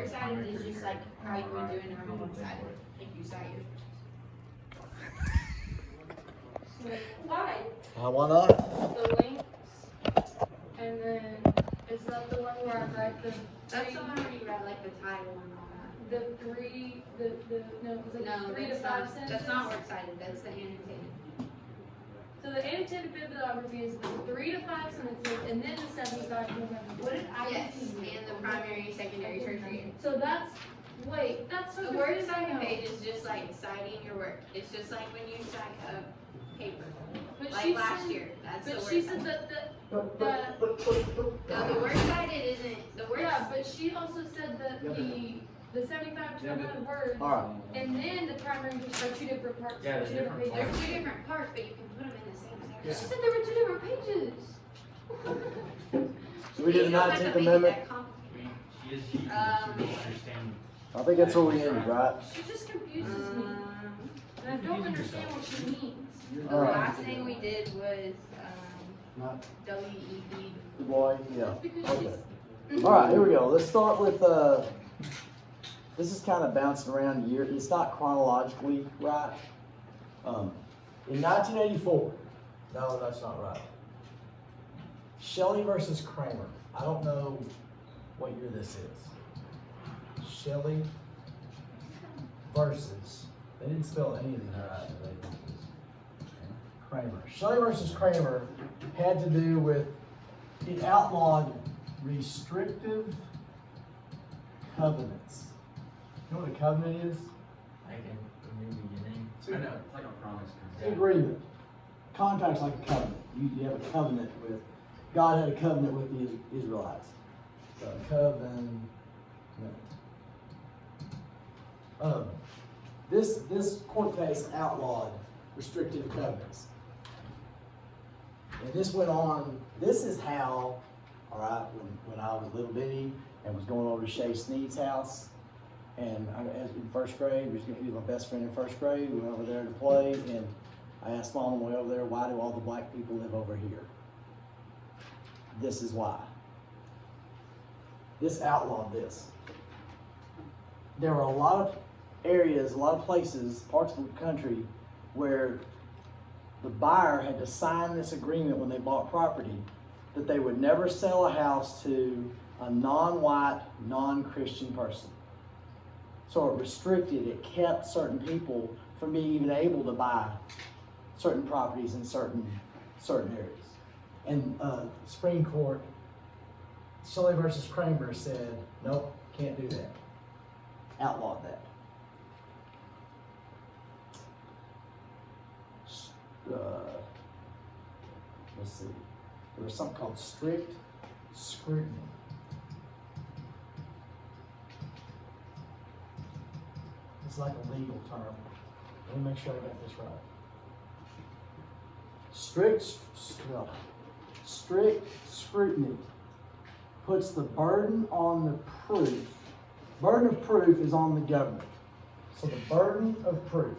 works cited is just like how you would do a normal one cited, if you cite your. Why? Why not? The links, and then, is that the one where I write the? That's the one where you read like the title and all that. The three, no, it was like No, 3 to that's 5 not, sentences. that's not works cited, that's the annotated. So the annotated bibliography is the 3 to 5 sentences, and then the 75 November. What did I? Yes, and the primary, secondary, tertiary. So that's, wait, that's so The work confusing citing now. page is just like citing your work. It's just like when you cite a paper. But Like she last said- year, that's the But work she cited. said that No, the work cited isn't, the work. yeah, but she also said that the 75 to 100 words, Alright. and then the primary are 2 different parts, Yeah, 2 different pages. There's 2 different parts, but you can put them in the same She section. said there were 2 different pages. So we did the You don't have to 19th make it Amendment. that complicated. She understand. I think that's where we ended, right? She just confuses me, and I don't understand what she means. The Alright. last thing we did was, Not WEB. the boy, yeah. That's because Okay. she's, Alright, here we go. Let's start with, this is kind of bouncing around the year. It's not chronologically right. In 1984, no, that's not right. Shelley versus Kramer. I don't know what year this is. Shelley versus, they didn't spell any of these right. did they? Kramer. Shelley versus Kramer had to do with, it outlawed restrictive covenants. You know what a covenant is? I can remember your name. I know, it's like a promise. Agreement. Contract's like a covenant. You have a covenant with, God had a covenant with the Israelites. So covenant. This court case outlawed restrictive covenants. And this went on, this is how, all right, when I was little bitty and was going over to Shay Sneed's house, and as in first grade, he was my best friend in first grade, we went over there to play, and I asked Mom on the way over there, why do all the black people live over here? This is why. This outlawed this. There were a lot of areas, a lot of places, parts of the country where the buyer had to sign this agreement when they bought property that they would never sell a house to a non-white, non-Christian person. So it restricted, it kept certain people from being even able to buy certain properties in certain areas. And Supreme Court, Shelley versus Kramer said, nope, can't do that. Outlawed that. Let's see. There was something called strict scrutiny. It's like a legal term. Let me make sure I got this right. Strict scrutiny puts the burden on the proof. Burden of proof is on the government. So the burden of proof.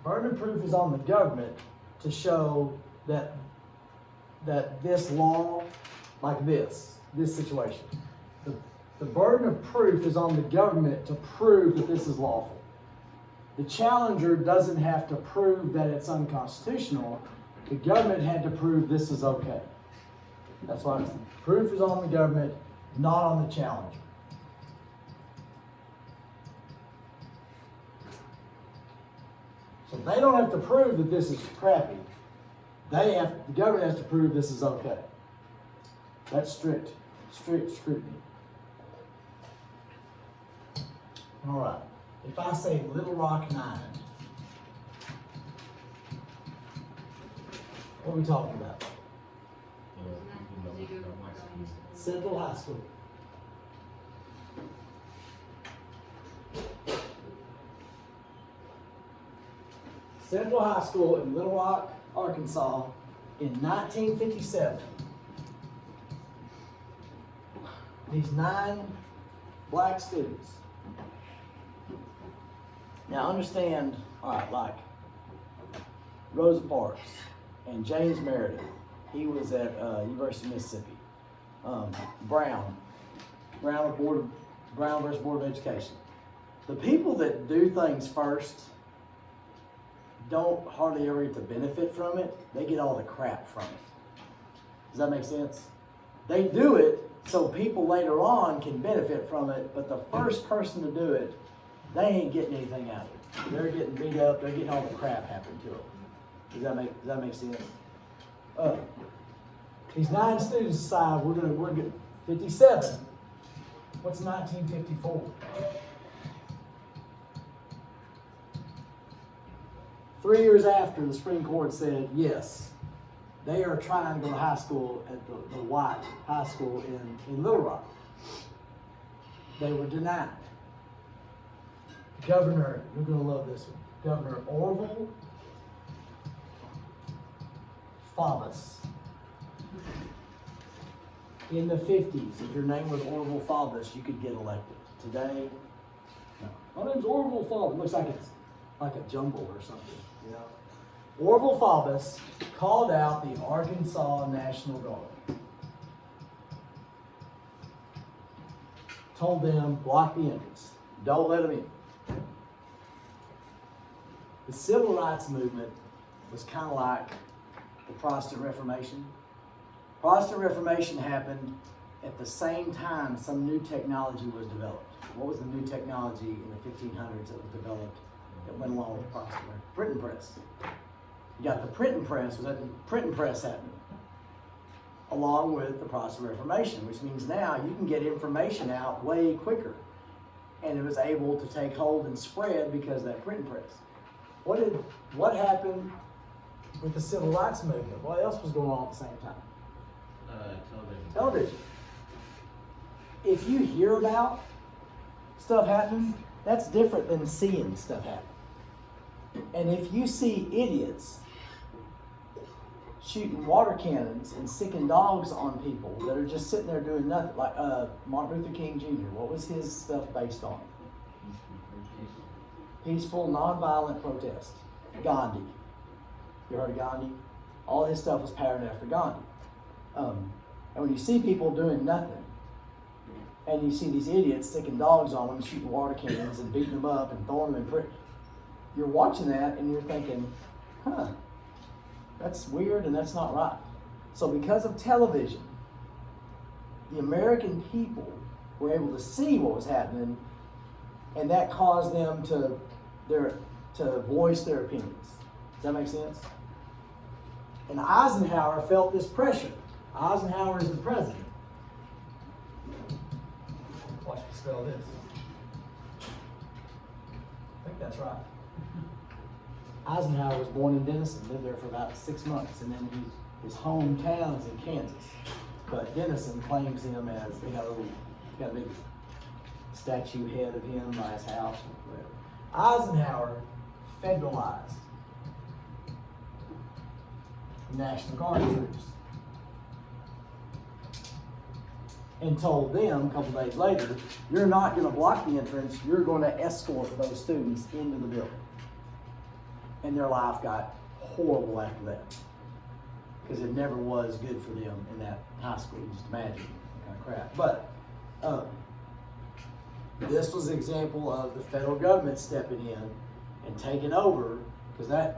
Burden of proof is on the government to show that this law, like this situation, the burden of proof is on the government to prove that this is lawful. The challenger doesn't have to prove that it's unconstitutional. The government had to prove this is okay. That's why proof is on the government, not on the challenger. So they don't have to prove that this is crappy. The government has to prove this is okay. That's strict scrutiny. All right. If I say Little Rock 9, what are we talking about? Central High School. Central High School in Little Rock, Arkansas, in 1957. These 9 black students Now understand, all right, like Rosa Parks and James Meredith, he was at University of Mississippi. Brown versus Board of Education. The people that do things first don't hardly ever get the benefit from it. They get all the crap from it. Does that make sense? They do it so people later on can benefit from it, but the first person to do it, they ain't getting anything out of it. They're getting beat up, they're getting all the crap happen to them. Does that make sense? These 9 students decide we're getting 57. What's 1954? Three years after the Supreme Court said yes, they are trying to go to high school at the White High School in Little Rock. They were denied. Governor, you're going to love this one. Governor Orville Faubus. In the 50s, if your name was Orville Faubus, you could get elected. Today, no. My name's Orville Faubus. It looks like it's like a jumble or something, you know. Orville Faubus called out the Arkansas National Guard. Told them, block the entrance. Don't let them in. The Civil Rights Movement was kind of like the Protestant Reformation. Protestant Reformation happened at the same time some new technology was developed. What was the new technology in the 1500s that was developed that went along with the Protestant Reformation? Printing press. You got the printing press, was that the printing press happening? Along with the Protestant Reformation, which means now you can get information out way quicker. And it was able to take hold and spread because of that printing press. What happened with the Civil Rights Movement? What else was going on at the same time? Television. If you hear about stuff happening, that's different than seeing stuff happen. And if you see idiots shooting water cannons and sicking dogs on people that are just sitting there doing nothing, like Martin Luther King Jr., what was his stuff based on? Peaceful, nonviolent protest. Gandhi. You heard of Gandhi? All his stuff was patterned after Gandhi. And when you see people doing nothing, and you see these idiots sticking dogs on them, shooting water cannons and beating them up and throwing them in prison, you're watching that and you're thinking, that's weird and that's not right. So because of television, the American people were able to see what was happening, and that caused them to voice their opinions. Does that make sense? And Eisenhower felt this pressure. Eisenhower is the president. Watch me spell this. I think that's right. Eisenhower was born in Denison, lived there for about 6 months, and then his hometown is in Kansas. But Denison claims him as, they got a big statue head of him by his house or whatever. Eisenhower federalized National Guard troops and told them a couple days later, you're not going to block the entrance, you're going to escort those students into the building. And their life got horrible after that because it never was good for them in that high school. Just imagine that kind of crap. But this was an example of the federal government stepping in and taking over, because the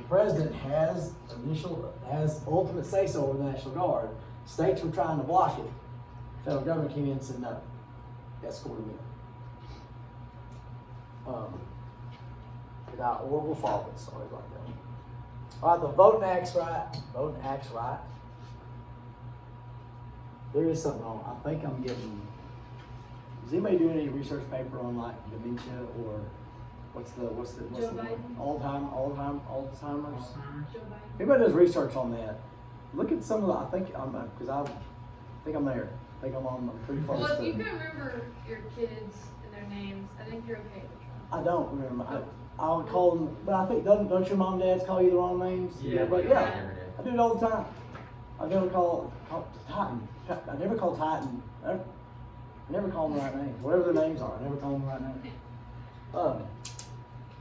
president has ultimate say-so over the National Guard. States were trying to block it. The federal government came in and said no. Escort them in. Without Orville Faubus, always like that. All right, the Voting Act's right. There is something wrong. I think I'm getting. Is anybody doing any research paper on like dementia or what's the Joe Biden. Alzheimer's? Joe Biden. If anybody does research on that, look at some of the. I think I'm there. I think I'm pretty close. Well, if to, you can remember your kids and their names, I think you're okay with that. I don't remember. I'll call them, but I think don't your mom and dads call you the wrong names? Yeah, But yeah. I do it all the time. I never call Titan. I never call Titan. I never call them the right names. Whatever their names are, I never call them the right name.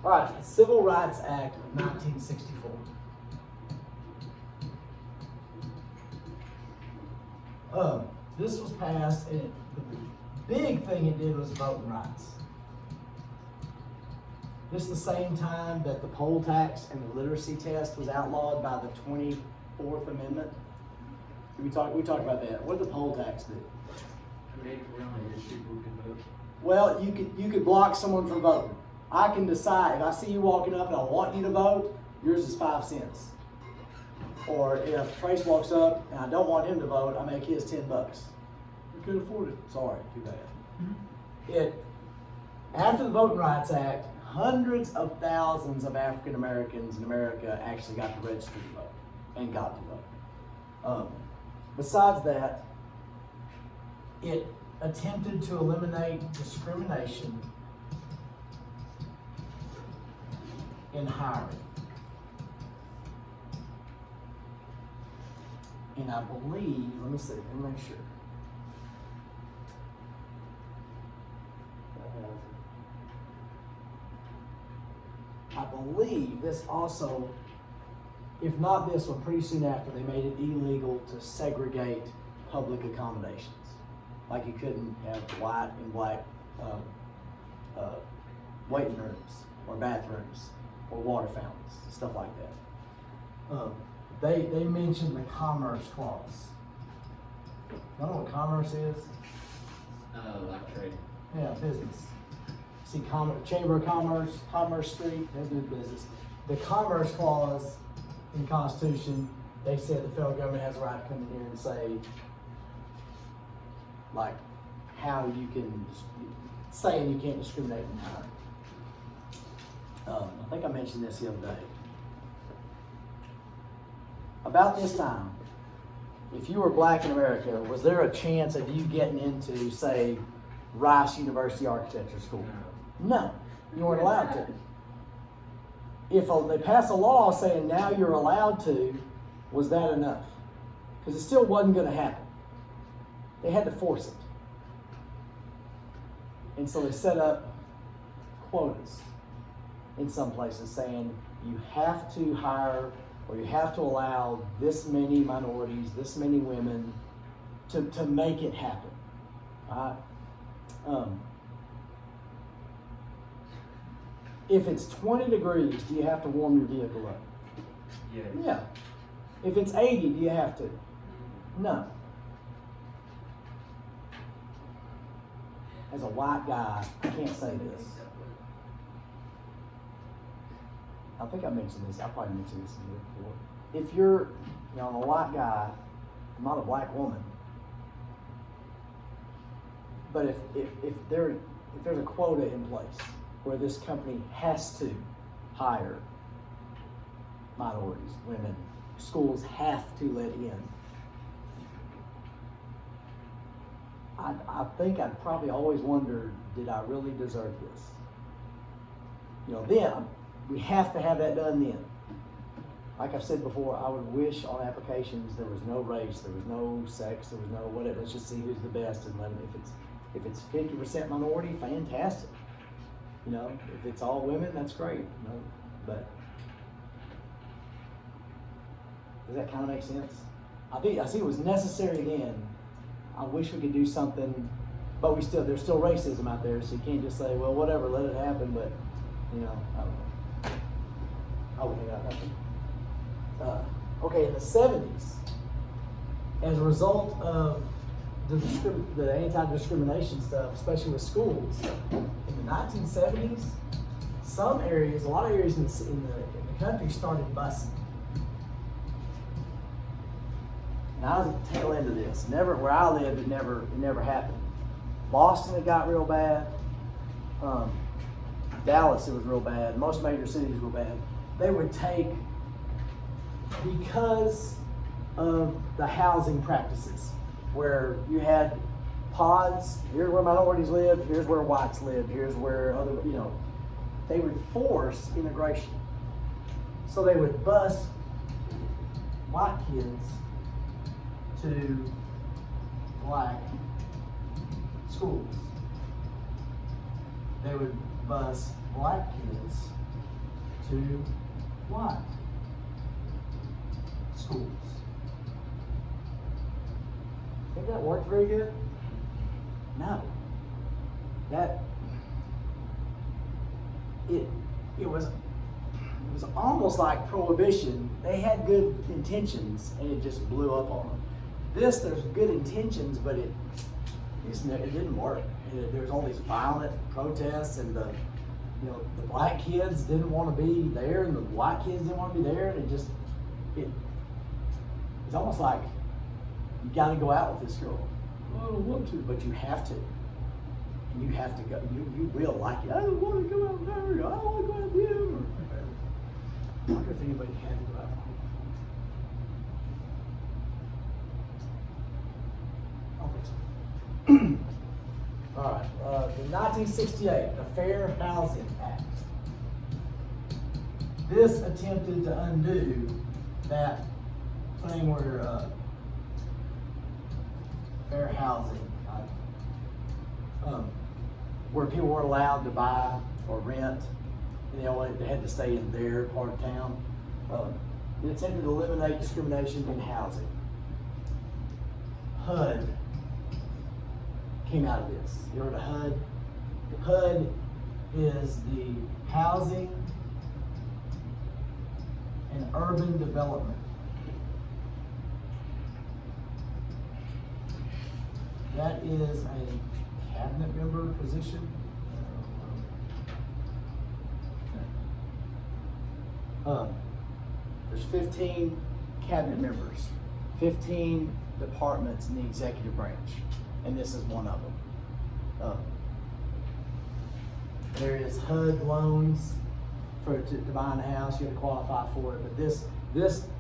All right, Civil Rights Act of 1964. This was passed, and the big thing it did was voting rights. This is the same time that the poll tax and the literacy test was outlawed by the 24th Amendment. We talked about that. What did the poll tax do? We only had people who could vote. Well, you could block someone from voting. I can decide, if I see you walking up and I want you to vote, yours is 5 cents. Or if Trace walks up and I don't want him to vote, I make his $10. We couldn't afford it. Sorry, too bad. After the Voting Rights Act, hundreds of thousands of African Americans in America actually got to register to vote and got to vote. Besides that, it attempted to eliminate discrimination in hiring. And I believe, let me see, let me make sure. I believe this also, if not this one, pretty soon after, they made it illegal to segregate public accommodations. Like you couldn't have white and black waiting rooms or bathrooms or water fountains, stuff like that. They mentioned the Commerce Clause. You know what commerce is? Like trade. Yeah, business. See, Chamber of Commerce, Commerce Street, they do business. The Commerce Clause in the Constitution, they said the federal government has a right to come in here and say, like, how you can, saying you can't discriminate in hiring. I think I mentioned this the other day. About this time, if you were black in America, was there a chance of you getting into, say, Rice University Architecture School? No, you weren't allowed to. If they pass a law saying now you're allowed to, was that enough? Because it still wasn't going to happen. They had to force it. And so they set up quotas in some places saying you have to hire or you have to allow this many minorities, this many women to make it happen. All right? If it's 20 degrees, do you have to warm your vehicle up? Yeah. Yeah. If it's 80, do you have to? No. As a white guy, I can't say this. I think I mentioned this. I probably mentioned this in here before. If you're, I'm a white guy, I'm not a black woman. But if there's a quota in place where this company has to hire minorities, women, schools have to let in, I think I'd probably always wonder, did I really deserve this? Then we have to have that done then. Like I've said before, I would wish on applications there was no race, there was no sex, there was no whatever. Let's just see who's the best and let them, if it's 50% minority, fantastic. If it's all women, that's great. But does that kind of make sense? I see it was necessary then. I wish we could do something, but there's still racism out there, so you can't just say, well, whatever, let it happen. But I don't know. I wouldn't have got nothing. Okay, in the 70s, as a result of the anti-discrimination stuff, especially with schools, in the 1970s, a lot of areas in the country started busing. And I was at the tail end of this. Where I lived, it never happened. Boston, it got real bad. Dallas, it was real bad. Most major cities were bad. They would take, because of the housing practices, where you had pods, here's where minorities live, here's where whites live, here's where other, they would force immigration. So they would bus white kids to black schools. They would bus black kids to what? Schools. Think that worked very good? No. It was almost like prohibition. They had good intentions and it just blew up on them. There's good intentions, but it didn't work. There was all these violent protests, and the black kids didn't want to be there, and the white kids didn't want to be there, and it's almost like you got to go out with this girl. I don't want to, but you have to. And you have to go. You will like it. I don't want to go out with her. I don't want to go out with him. I wonder if anybody had to go out with him. I don't think so. All right. The 1968, the Fair Housing Act. This attempted to undo that thing where fair housing, where people weren't allowed to buy or rent, and they had to stay in their part of town. It attempted to eliminate discrimination in housing. HUD came out of this. You heard of HUD? HUD is the Housing and Urban Development. That is a cabinet member position. There's 15 cabinet members, 15 departments in the executive branch, and this is one of them. There is HUD loans to buy a house. You have to qualify for it, but this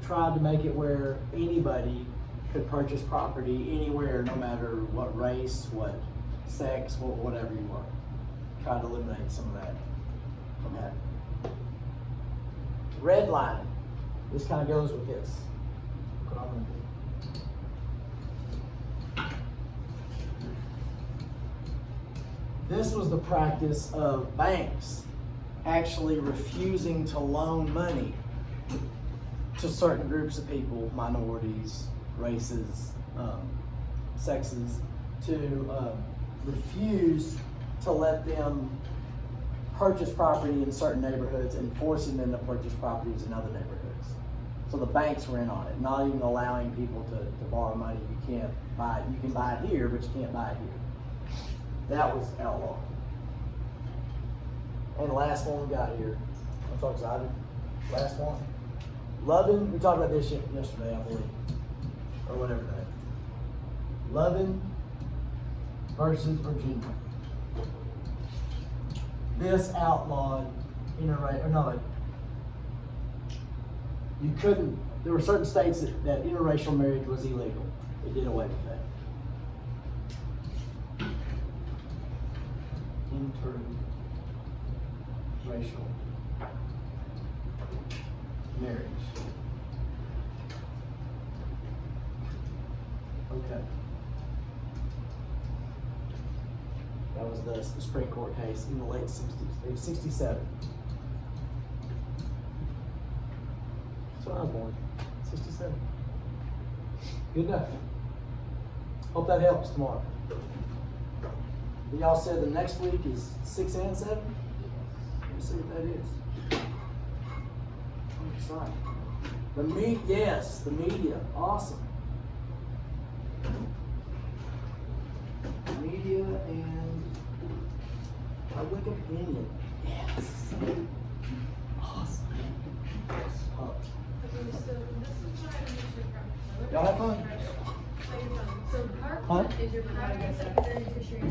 tried to make it where anybody could purchase property anywhere, no matter what race, what sex, whatever you were. Tried to eliminate some of that from happening. Redlining. This kind of goes with this. Look what I'm gonna do. This was the practice of banks actually refusing to loan money to certain groups of people, minorities, races, sexes, to refuse to let them purchase property in certain neighborhoods and forcing them to purchase properties in other neighborhoods. So the banks were in on it, not even allowing people to borrow money. You can't buy it. You can buy it here, but you can't buy it here. That was outlawed. And the last one we got here, I'm so excited. Last one. Loving, we talked about this yesterday, I believe, or whatever that. Loving versus Virginia. This outlawed you couldn't, there were certain states that interracial marriage was illegal. It did away with that. Interracial marriage. Okay. That was the Supreme Court case in the late 60s. It was 67. That's when I was born. 67. Good enough. Hope that helps tomorrow. Y'all said the next week is 6 and 7? Let me see what that is. I'm excited. Yes, the media. Awesome. Media and public opinion. Yes. Awesome. Okay, so this is what I understood from. Y'all have fun? So PowerPoint is your primary, secondary, tertiary.